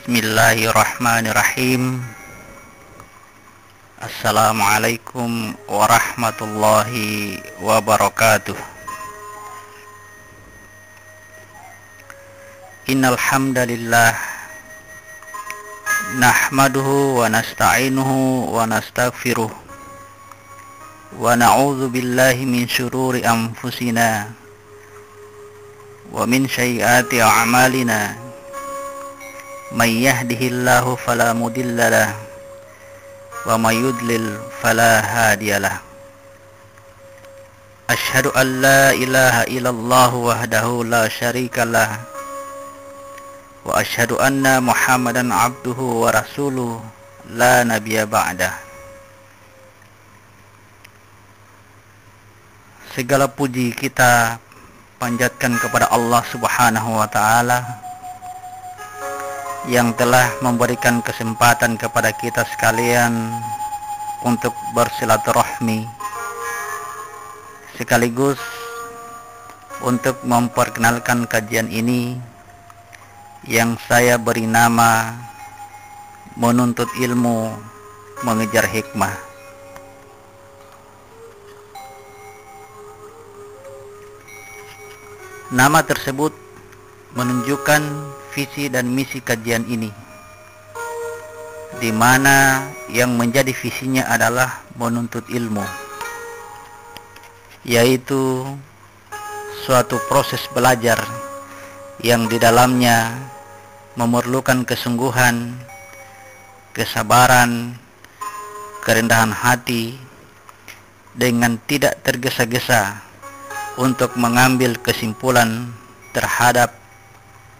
Bismillahirrahmanirrahim. Assalamualaikum warahmatullahi wabarakatuh. Innal hamdalillah nahmaduhu wa nasta'inuhu wa nastaghfiruh wa na'udzu billahi min syururi anfusina wa min sayyiati a'malina. May yahdihillahu fala mudhillalah wa may yudlil fala hadiyalah. Asyhadu an la ilaha illallah wahdahu la syarikalah wa asyhadu anna Muhammadan abduhu wa rasuluh la nabiyya ba'dah. Segala puji kita panjatkan kepada Allah Subhanahu wa taala yang telah memberikan kesempatan kepada kita sekalian untuk bersilaturahmi, sekaligus untuk memperkenalkan kajian ini yang saya beri nama menuntut ilmu, mengejar hikmah. Nama tersebut menunjukkan visi dan misi kajian ini, di mana yang menjadi visinya adalah menuntut ilmu, yaitu suatu proses belajar yang di dalamnya memerlukan kesungguhan, kesabaran, kerendahan hati, dengan tidak tergesa-gesa untuk mengambil kesimpulan terhadap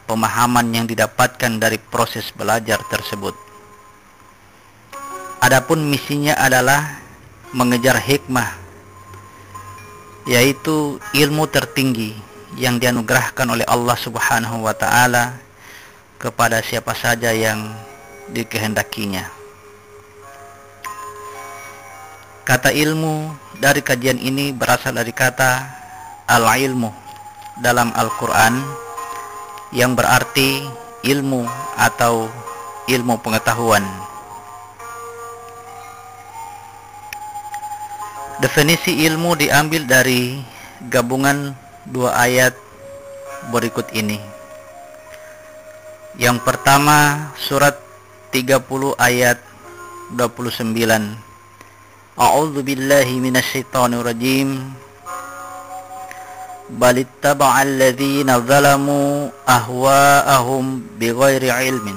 pemahaman yang didapatkan dari proses belajar tersebut. Adapun misinya adalah mengejar hikmah, yaitu ilmu tertinggi yang dianugerahkan oleh Allah Subhanahu wa taala kepada siapa saja yang dikehendakinya. Kata ilmu dari kajian ini berasal dari kata al-ilmu dalam Al-Quran, yang berarti ilmu atau ilmu pengetahuan. Definisi ilmu diambil dari gabungan dua ayat berikut ini. Yang pertama, surat 30 ayat 29. A'udzu billahi minasyaitonir rajim. Balittaba'al ladzina zalamu ahwa'ahum bighairi ilmin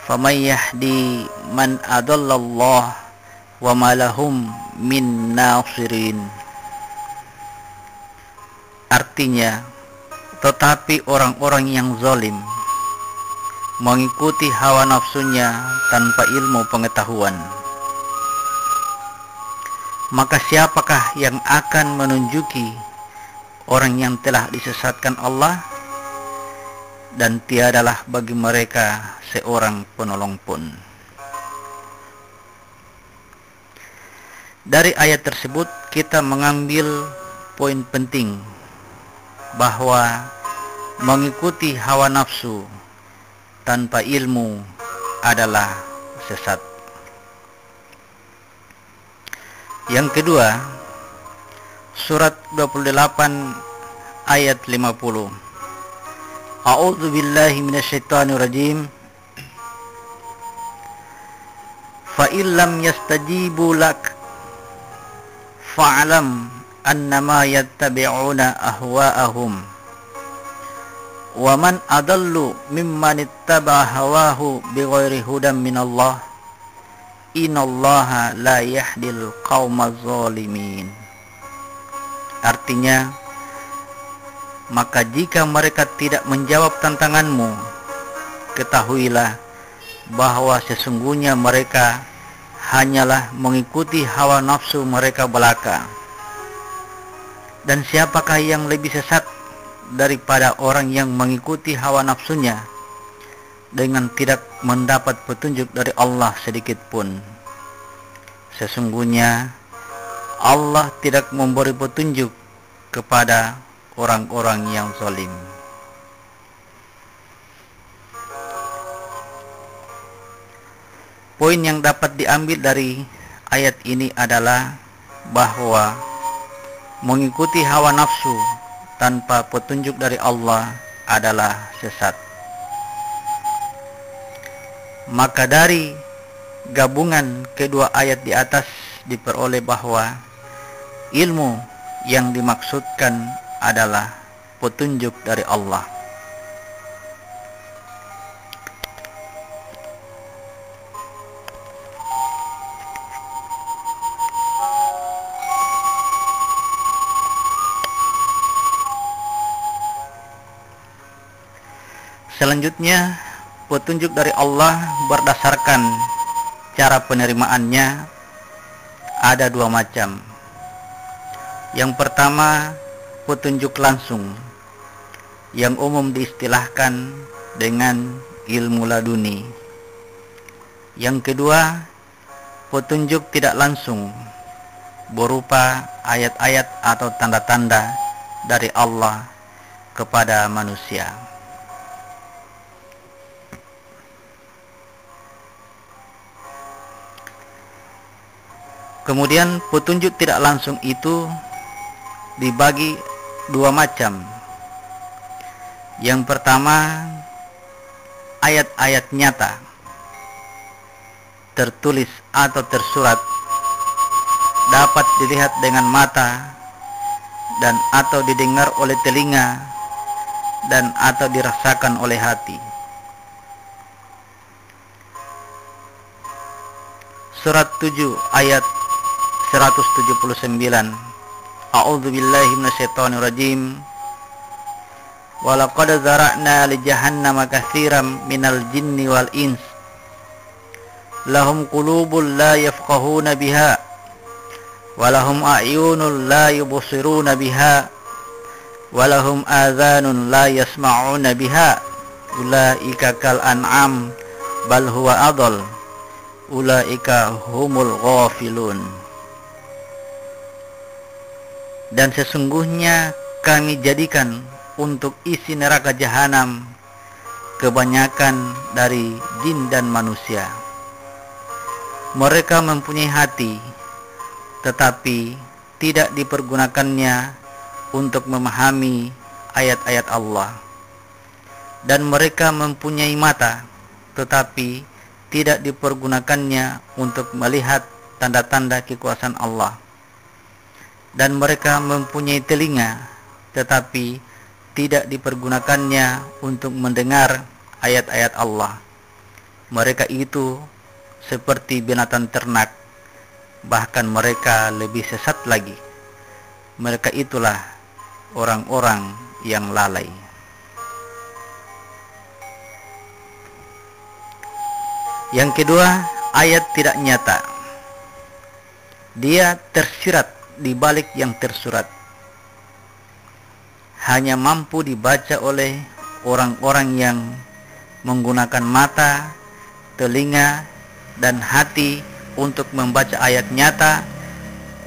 faman yahdi man adallallah wa ma lahum min nasirin. Artinya, tetapi orang-orang yang zalim mengikuti hawa nafsunya tanpa ilmu pengetahuan, maka siapakah yang akan menunjuki orang yang telah disesatkan Allah, dan tiadalah bagi mereka seorang penolong pun. Dari ayat tersebut kita mengambil poin penting bahwa mengikuti hawa nafsu tanpa ilmu adalah sesat. Yang kedua, surat 28 ayat 50. A'udzu billahi minasyaitonir rajim. Fa illam yastajibu lak fa'lam annama yattabi'una ahwa'ahum wa man adallu mimman ittaba'a hawahu bighairi hudan minallah innallaha la yahdil qaumaz zalimin. Artinya, maka jika mereka tidak menjawab tantanganmu, ketahuilah bahwa sesungguhnya mereka hanyalah mengikuti hawa nafsu mereka belaka. Dan siapakah yang lebih sesat daripada orang yang mengikuti hawa nafsunya dengan tidak mendapat petunjuk dari Allah sedikit pun? Sesungguhnya Allah tidak memberi petunjuk kepada orang-orang yang zalim. Poin yang dapat diambil dari ayat ini adalah bahwa mengikuti hawa nafsu tanpa petunjuk dari Allah adalah sesat. Maka dari gabungan kedua ayat di atas diperoleh bahwa ilmu yang dimaksudkan adalah petunjuk dari Allah. Selanjutnya, petunjuk dari Allah berdasarkan cara penerimaannya ada dua macam. Yang pertama, petunjuk langsung yang umum diistilahkan dengan ilmu laduni. Yang kedua, petunjuk tidak langsung berupa ayat-ayat atau tanda-tanda dari Allah kepada manusia. Kemudian petunjuk tidak langsung itu dibagi dua macam. Yang pertama, ayat-ayat nyata, tertulis atau tersurat, dapat dilihat dengan mata dan atau didengar oleh telinga dan atau dirasakan oleh hati. Surat 7 ayat 179. A'udzu billahi minasyaitonir rajim. Wa laqad zara'na li jahannama katsiran minal jinni wal ins. Lahum qulubun la yafqahuna biha wa lahum a'yunun la yubsiruna biha wa lahum adhanun la yasma'una biha. Ulaika kal an'am bal huwa adall. Ulaika humul ghafilun. Dan sesungguhnya kami jadikan untuk isi neraka jahanam kebanyakan dari jin dan manusia. Mereka mempunyai hati, tetapi tidak dipergunakannya untuk memahami ayat-ayat Allah. Dan mereka mempunyai mata, tetapi tidak dipergunakannya untuk melihat tanda-tanda kekuasaan Allah. Dan mereka mempunyai telinga, tetapi tidak dipergunakannya untuk mendengar ayat-ayat Allah. Mereka itu seperti binatang ternak, bahkan mereka lebih sesat lagi. Mereka itulah orang-orang yang lalai. Yang kedua, ayat tidak nyata. Dia tersirat di balik yang tersurat, hanya mampu dibaca oleh orang-orang yang menggunakan mata, telinga, dan hati untuk membaca ayat nyata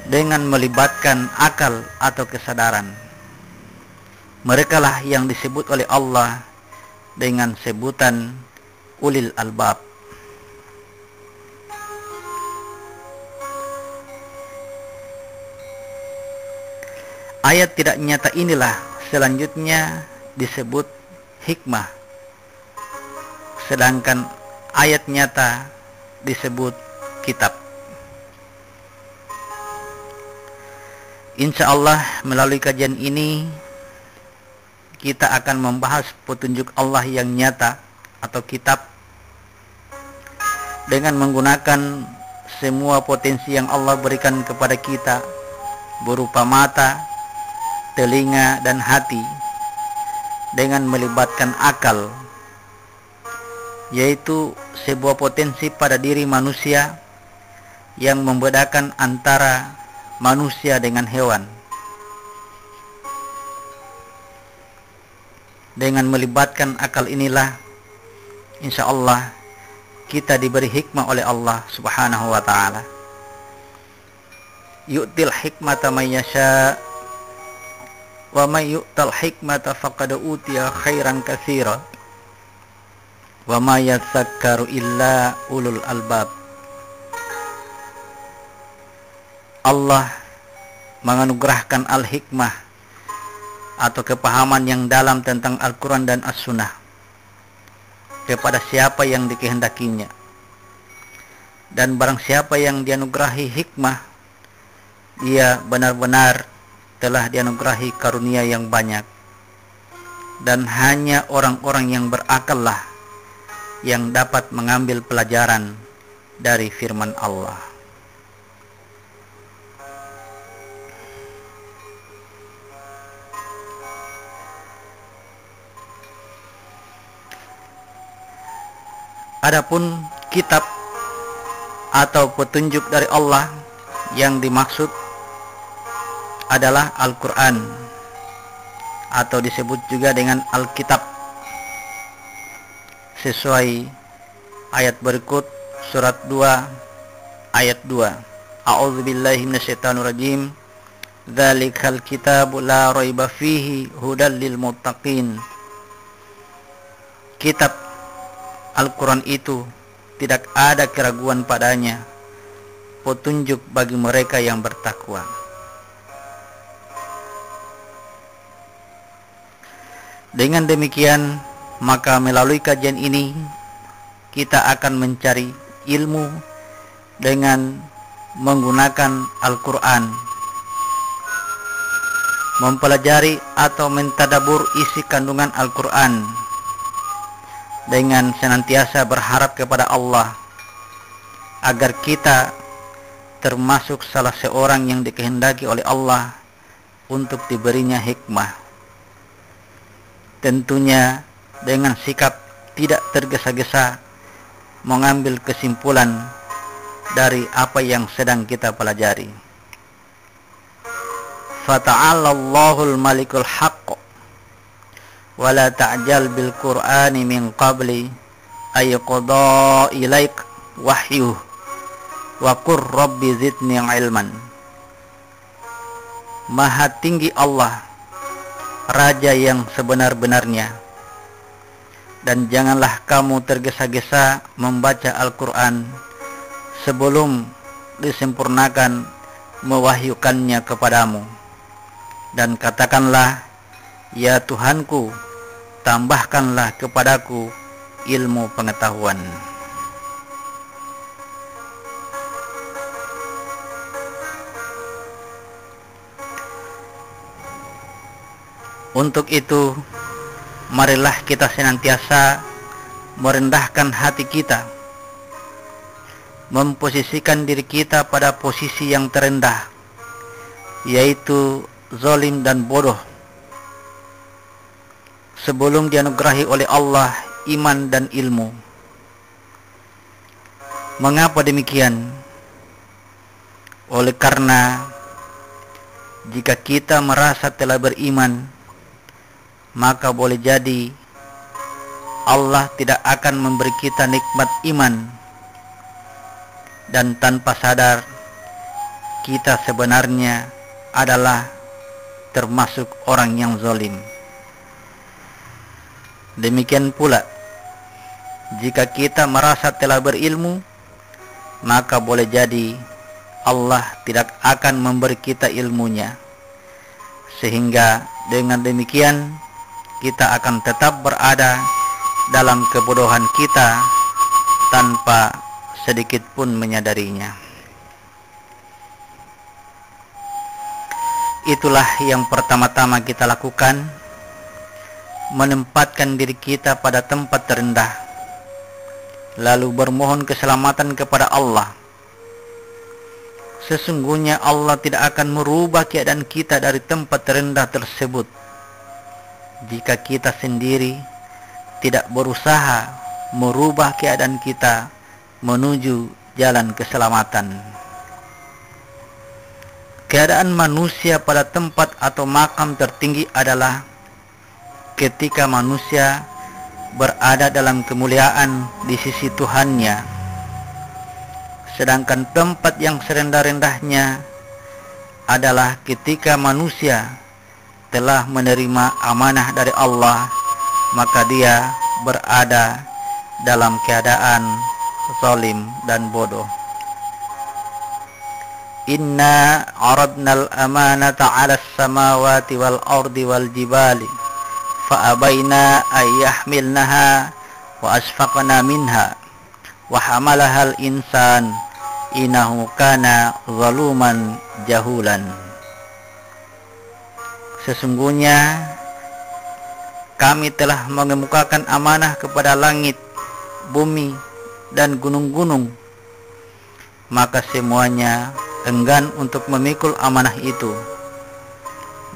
dengan melibatkan akal atau kesadaran. Merekalah yang disebut oleh Allah dengan sebutan ulil albab. Ayat tidak nyata inilah selanjutnya disebut hikmah, sedangkan ayat nyata disebut kitab. Insya Allah melalui kajian ini kita akan membahas petunjuk Allah yang nyata atau kitab dengan menggunakan semua potensi yang Allah berikan kepada kita berupa mata, telinga, dan hati, dengan melibatkan akal, yaitu sebuah potensi pada diri manusia yang membedakan antara manusia dengan hewan. Dengan melibatkan akal inilah insya Allah kita diberi hikmah oleh Allah subhanahu wa ta'ala. Yu'til hikmata man yasha wa may yu'tal hikmata faqad utiya khairan katsira wa ma yadzakkaru illa ulul albab. Allah menganugerahkan al-hikmah atau kepahaman yang dalam tentang Al-Quran dan As-Sunnah kepada siapa yang dikehendakinya. Dan barang siapa yang dianugerahi hikmah, dia benar-benar telah dianugerahi karunia yang banyak. Dan hanya orang-orang yang berakallah yang dapat mengambil pelajaran dari firman Allah. Adapun kitab atau petunjuk dari Allah yang dimaksud adalah Al-Quran, atau disebut juga dengan Alkitab, sesuai ayat berikut surat 2 ayat 2. A'udzubillahi minasyaitonirrajim. Dzalikal kitabu la raiba fihi hudal lil muttaqin. Kitab Al-Quran itu tidak ada keraguan padanya, petunjuk bagi mereka yang bertakwa. Dengan demikian, maka melalui kajian ini kita akan mencari ilmu dengan menggunakan Al-Quran, mempelajari atau mentadabur isi kandungan Al-Quran dengan senantiasa berharap kepada Allah agar kita termasuk salah seorang yang dikehendaki oleh Allah untuk diberinya hikmah. Tentunya dengan sikap tidak tergesa-gesa mengambil kesimpulan dari apa yang sedang kita pelajari. Fata'allallahul malikul haqq wa la ta'jal bil qur'ani min qabli ay qada ilaik wahyuh wa qur rabbi zidni ilman. Maha tinggi Allah, Raja yang sebenar-benarnya, dan janganlah kamu tergesa-gesa membaca Al-Quran sebelum disempurnakan mewahyukannya kepadamu. Dan katakanlah, ya Tuhanku, tambahkanlah kepadaku ilmu pengetahuan. Untuk itu, marilah kita senantiasa merendahkan hati kita, memposisikan diri kita pada posisi yang terendah, yaitu zalim dan bodoh, sebelum dianugerahi oleh Allah iman dan ilmu. Mengapa demikian? Oleh karena jika kita merasa telah beriman, maka boleh jadi Allah tidak akan memberi kita nikmat iman, dan tanpa sadar kita sebenarnya adalah termasuk orang yang zalim. Demikian pula jika kita merasa telah berilmu, maka boleh jadi Allah tidak akan memberi kita ilmunya, sehingga dengan demikian kita akan tetap berada dalam kebodohan kita tanpa sedikit pun menyadarinya. Itulah yang pertama-tama kita lakukan, menempatkan diri kita pada tempat terendah, lalu bermohon keselamatan kepada Allah. Sesungguhnya Allah tidak akan merubah keadaan kita dari tempat terendah tersebut jika kita sendiri tidak berusaha merubah keadaan kita menuju jalan keselamatan. Keadaan manusia pada tempat atau makam tertinggi adalah ketika manusia berada dalam kemuliaan di sisi Tuhannya, sedangkan tempat yang serendah-rendahnya adalah ketika manusia telah menerima amanah dari Allah, maka dia berada dalam keadaan zalim dan bodoh. Inna aradnal amanata 'alas samawati wal ardi wal jibali fa abaina ay yahmilnaha wa asfaqna minha wa hamalahal insan innahu kana zaluman jahulan. Sesungguhnya kami telah mengemukakan amanah kepada langit, bumi, dan gunung-gunung, maka semuanya enggan untuk memikul amanah itu,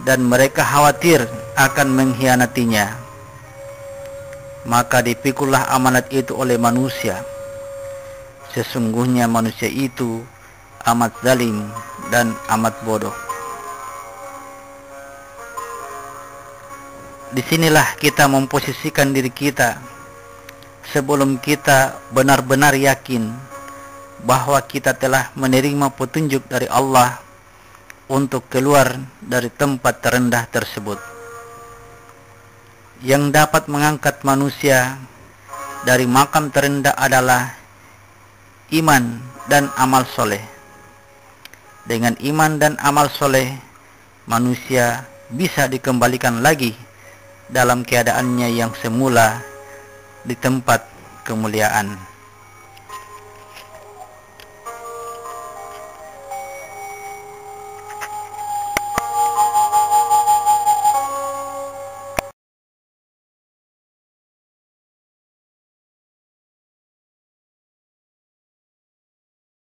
dan mereka khawatir akan mengkhianatinya. Maka dipikullah amanat itu oleh manusia. Sesungguhnya manusia itu amat zalim dan amat bodoh. Disinilah kita memposisikan diri kita sebelum kita benar-benar yakin bahwa kita telah menerima petunjuk dari Allah untuk keluar dari tempat terendah tersebut. Yang dapat mengangkat manusia dari makam terendah adalah iman dan amal soleh. Dengan iman dan amal soleh, manusia bisa dikembalikan lagi dalam keadaannya yang semula di tempat kemuliaan.